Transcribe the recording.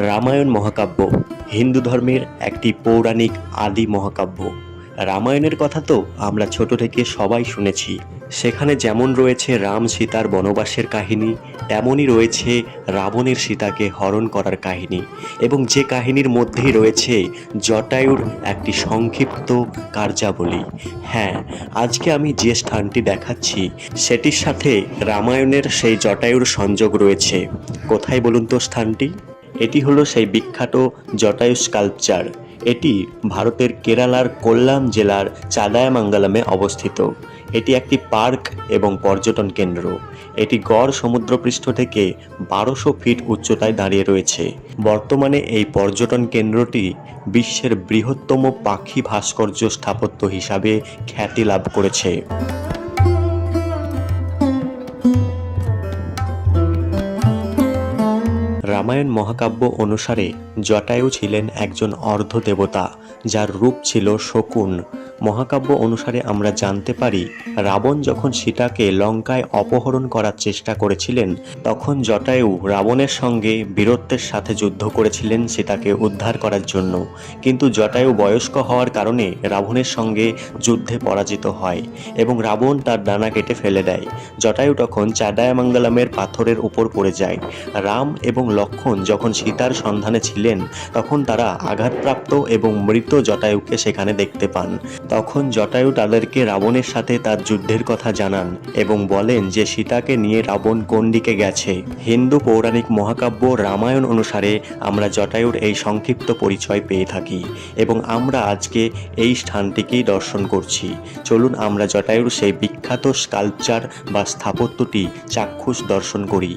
রামায়ণ মহাকাব্য হিন্দু ধর্মের একটি পৌরাণিক আদি মহাকাব্য। রামায়ণের কথা তো আমরা ছোট থেকে সবাই শুনেছি। সেখানে যেমন রয়েছে রাম সীতার বনবাসের কাহিনী, তেমনই রয়েছে রাবণের সীতাকে হরণ করার কাহিনী, এবং যে কাহিনীর মধ্যেই রয়েছে জটায়ুর একটি সংক্ষিপ্ত কার্যাবলী। হ্যাঁ, আজকে আমি যে স্থানটি দেখাচ্ছি সেটির সাথে রামায়ণের সেই জটায়ুর সংযোগ রয়েছে। কোথায় বলুন তো স্থানটি? এটি হলো সেই বিখ্যাত জটায়ু স্কাল্পচার। এটি ভারতের কেরালার কোল্লাম জেলার চাদায়ামাঙ্গালামে অবস্থিত। এটি একটি পার্ক এবং পর্যটন কেন্দ্র। এটি গড় সমুদ্রপৃষ্ঠ থেকে 1200 ফিট উচ্চতায় দাঁড়িয়ে রয়েছে। বর্তমানে এই পর্যটন কেন্দ্রটি বিশ্বের বৃহত্তম পাখি ভাস্কর্য স্থাপত্য হিসাবে খ্যাতি লাভ করেছে। রামায়ণ মহাকাব্য অনুসারে জটায়ু ছিলেন একজন অর্ধ দেবতা, যার রূপ ছিল শকুন। মহাকাব্য অনুসারে আমরা জানতে পারি, রাবণ যখন সীতাকে লঙ্কায় অপহরণ করার চেষ্টা করেছিলেন, তখন জটায়ু রাবণের সঙ্গে বীরত্বের সাথে যুদ্ধ করেছিলেন সীতাকে উদ্ধার করার জন্য। কিন্তু জটায়ু বয়স্ক হওয়ার কারণে রাবণের সঙ্গে যুদ্ধে পরাজিত হয় এবং রাবণ তার ডানা কেটে ফেলে দেয়। জটায়ু তখন চাদায়ামাঙ্গালামের পাথরের উপর পড়ে যায়। রাম এবং লক্ষ্মণ যখন সীতার সন্ধানে ছিলেন, তখন তারা আঘাতপ্রাপ্ত এবং মৃত জটায়ুকে সেখানে দেখতে পান। তখন জটায়ু তাদেরকে রাবণের সাথে তার যুদ্ধের কথা জানান এবং বলেন যে সীতাকে নিয়ে রাবণ কোন দিকে গেছে। হিন্দু পৌরাণিক মহাকাব্য রামায়ণ অনুসারে আমরা জটায়ুর এই সংক্ষিপ্ত পরিচয় পেয়ে থাকি এবং আমরা আজকে এই স্থানটিকেই দর্শন করছি। চলুন আমরা জটায়ুর সেই বিখ্যাত স্কাল্পচার বা স্থাপত্যটি চাক্ষুষ দর্শন করি।